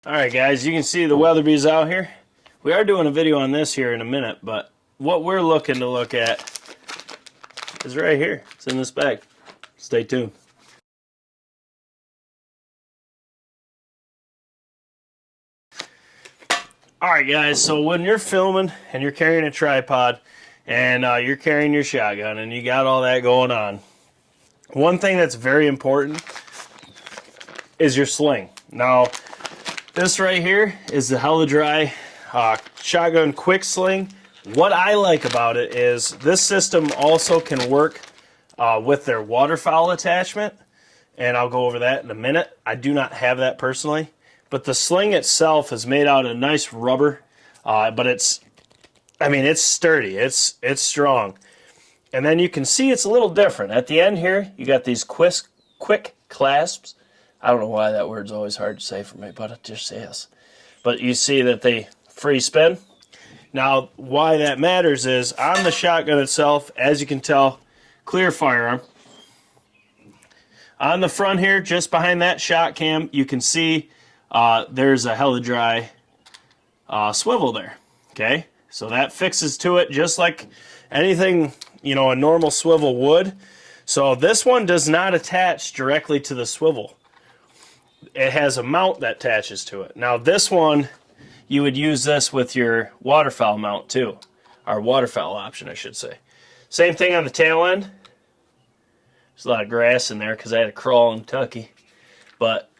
Alright guys, you can see the Weatherby's out here. We are doing a video on this here in a minute, but what we're looking to look at is right here. It's in this bag. Stay tuned. Alright guys, so when you're filming and you're carrying a tripod and you're carrying your shotgun and you got all that going on, one thing that's very important is your sling. Now, this right here is the Helladry shotgun quick sling. What I like about it is this system also can work with their waterfowl attachment, and I'll go over that in a minute. I do not have that personally, but the sling itself is made out of nice rubber, but it's sturdy, it's strong. And then you can see it's a little different. At the end here, you got these quick clasps. I don't know why that word's always hard to say for me, but it just is. But you see that they free spin. Now, why that matters is on the shotgun itself, as you can tell, clear firearm. On the front here, just behind that shot cam, you can see there's a Helladry swivel there. Okay, so that fixes to it just like anything, you know, a normal swivel would. So this one does not attach directly to the swivel. It has a mount that attaches to it. Now this one, you would use this with your waterfowl mount too, or waterfowl option I should say. Same thing on the tail end. There's a lot of grass in there because I had to crawl in Kentucky, but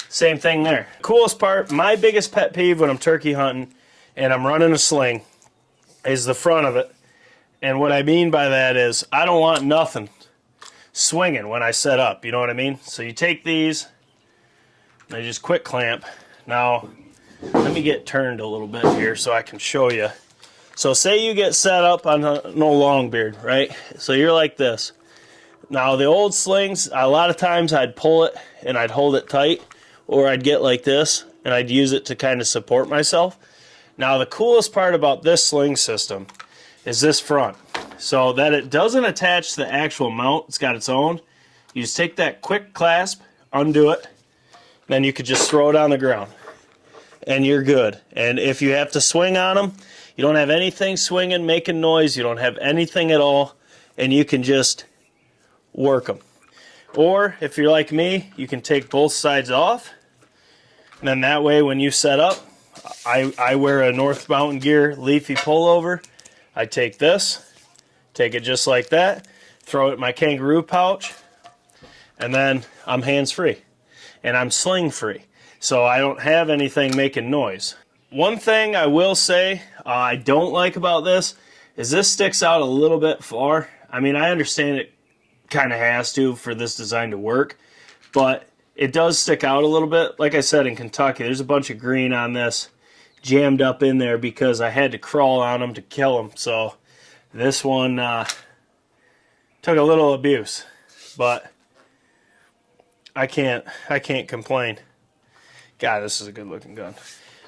same thing there. Coolest part, my biggest pet peeve when I'm turkey hunting and I'm running a sling is the front of it. And what I mean by that is I don't want nothing swinging when I set up, you know what I mean? So you take these, they just quick clamp. Now, let me get turned a little bit here so I can show you. So say you get set up on no long beard, right? So you're like this. Now the old slings, a lot of times I'd pull it and I'd hold it tight, or I'd get like this and I'd use it to kind of support myself. Now the coolest part about this sling system is this front. So that it doesn't attach to the actual mount, it's got its own. You just take that quick clasp, undo it, then you could just throw it on the ground. And you're good. And if you have to swing on them, you don't have anything swinging, making noise, you don't have anything at all, and you can just work them. Or, if you're like me, you can take both sides off, and then that way when you set up, I wear a North Mountain Gear leafy pullover. I take this, take it just like that, throw it in my kangaroo pouch, and then I'm hands-free. And I'm sling-free. So I don't have anything making noise. One thing I will say I don't like about this is this sticks out a little bit far. I mean, I understand it kind of has to for this design to work, but it does stick out a little bit. Like I said, in Kentucky, there's a bunch of green on this jammed up in there because I had to crawl on them to kill them. So this one took a little abuse, but I can't complain. God, this is a good looking gun.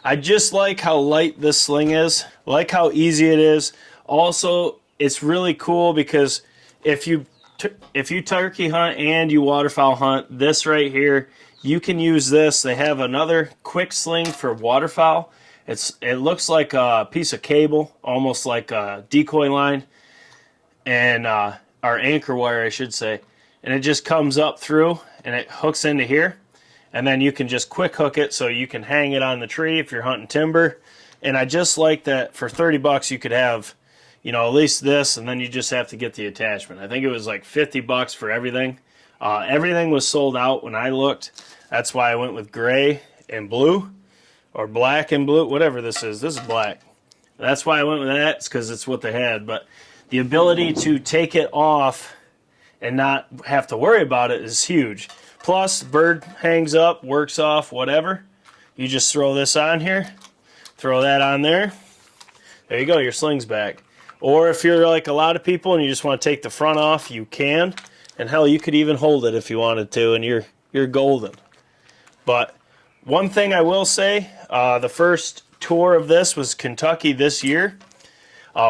I just like how light this sling is, like how easy it is. Also, it's really cool because if you turkey hunt and you waterfowl hunt, this right here, you can use this. They have another quick sling for waterfowl. It looks like a piece of cable, almost like a decoy line, and or anchor wire, I should say. And it just comes up through and it hooks into here. And then you can just quick hook it so you can hang it on the tree if you're hunting timber. And I just like that for 30 bucks you could have, you know, at least this, and then you just have to get the attachment. I think it was like 50 bucks for everything. Everything was sold out when I looked. That's why I went with gray and blue, or black and blue, whatever this is. This is black. That's why I went with that, it's because it's what they had. But the ability to take it off and not have to worry about it is huge. Plus, bird hangs up, works off, whatever. You just throw this on here, throw that on there. There you go, your sling's back. Or if you're like a lot of people and you just want to take the front off, you can. And hell, you could even hold it if you wanted to, and you're golden. But one thing I will say, the first tour of this was Kentucky this year.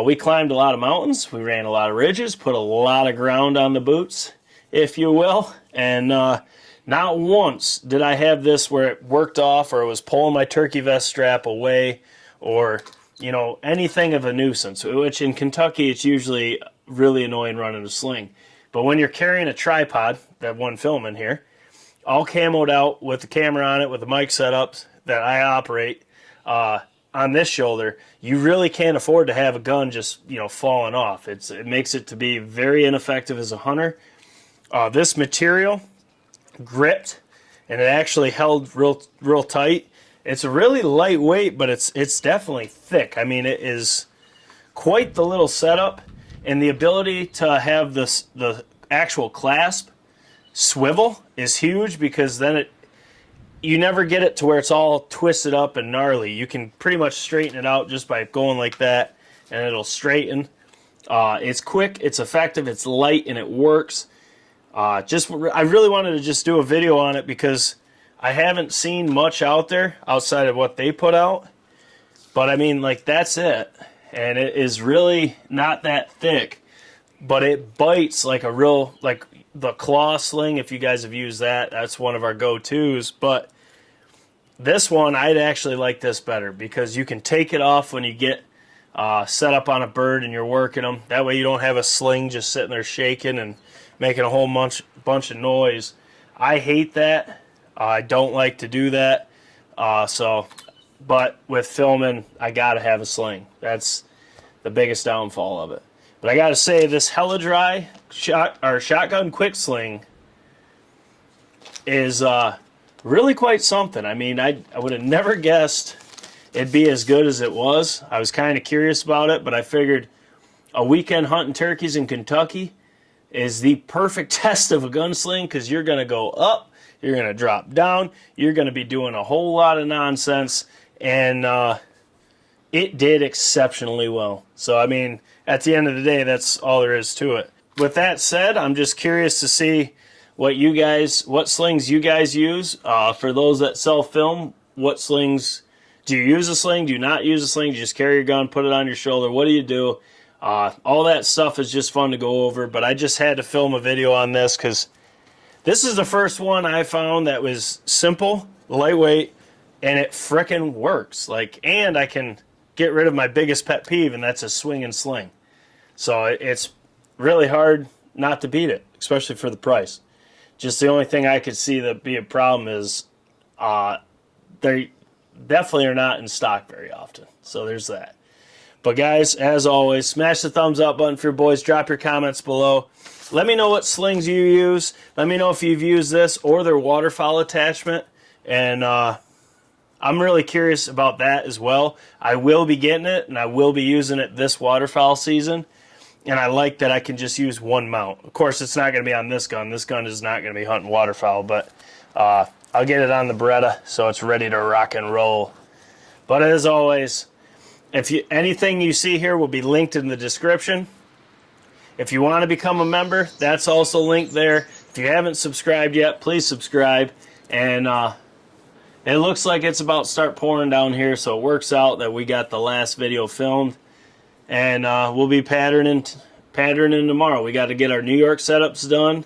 We climbed a lot of mountains, we ran a lot of ridges, put a lot of ground on the boots, if you will, and Not once did I have this where it worked off or it was pulling my turkey vest strap away or, you know, anything of a nuisance, which in Kentucky it's usually really annoying running a sling. But when you're carrying a tripod, that one filming here, all camoed out with the camera on it, with the mic setups that I operate on this shoulder, you really can't afford to have a gun just, you know, falling off. It makes it to be very ineffective as a hunter. This material gripped, and it actually held real tight. It's really lightweight, but it's definitely thick. I mean, it is quite the little setup, and the ability to have the actual clasp swivel is huge, because then you never get it to where it's all twisted up and gnarly. You can pretty much straighten it out just by going like that, and it'll straighten. It's quick, it's effective, it's light, and it works. I really wanted to just do a video on it because I haven't seen much out there outside of what they put out. But I mean, like, that's it. And it is really not that thick, but it bites like a real, like the claw sling. If you guys have used that, that's one of our go-tos. But this one, I'd actually like this better because you can take it off when you get set up on a bird and you're working them. That way you don't have a sling just sitting there shaking and making a whole bunch of noise. I hate that. I don't like to do that. But with filming, I gotta have a sling. That's the biggest downfall of it. But I gotta say, this Helladry shotgun quick sling is really quite something. I mean, I would have never guessed it'd be as good as it was. I was kind of curious about it, but I figured a weekend hunting turkeys in Kentucky is the perfect test of a gunsling, because you're going to go up, you're going to drop down, you're going to be doing a whole lot of nonsense, and it did exceptionally well. So, I mean, at the end of the day, that's all there is to it. With that said, I'm just curious to see what slings you guys use. For those that self-film, what slings, do you use a sling? Do you not use a sling? Do you just carry your gun, put it on your shoulder? What do you do? All that stuff is just fun to go over, but I just had to film a video on this because this is the first one I found that was simple, lightweight, and it frickin' works. And I can get rid of my biggest pet peeve, and that's a swing and sling. So it's really hard not to beat it, especially for the price. Just the only thing I could see that be a problem is they definitely are not in stock very often. So there's that. But guys, as always, smash the thumbs up button for your boys. Drop your comments below. Let me know what slings you use. Let me know if you've used this or their waterfowl attachment. And I'm really curious about that as well. I will be getting it, and I will be using it this waterfowl season. And I like that I can just use one mount. Of course, it's not going to be on this gun. This gun is not going to be hunting waterfowl. But I'll get it on the Beretta so it's ready to rock and roll. But as always, anything you see here will be linked in the description. If you want to become a member, that's also linked there. If you haven't subscribed yet, please subscribe. And it looks like it's about to start pouring down here, so it works out that we got the last video filmed. And we'll be patterning tomorrow. We got to get our New York setups done.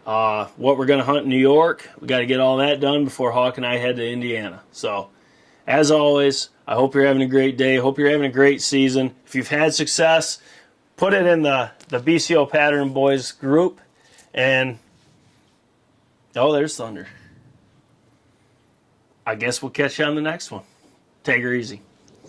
What we're going to hunt in New York, we got to get all that done before Hawk and I head to Indiana. So, as always, I hope you're having a great day. Hope you're having a great season. If you've had success, put it in the BCO Pattern Boys group. And, oh, there's thunder. I guess we'll catch you on the next one. Take her easy.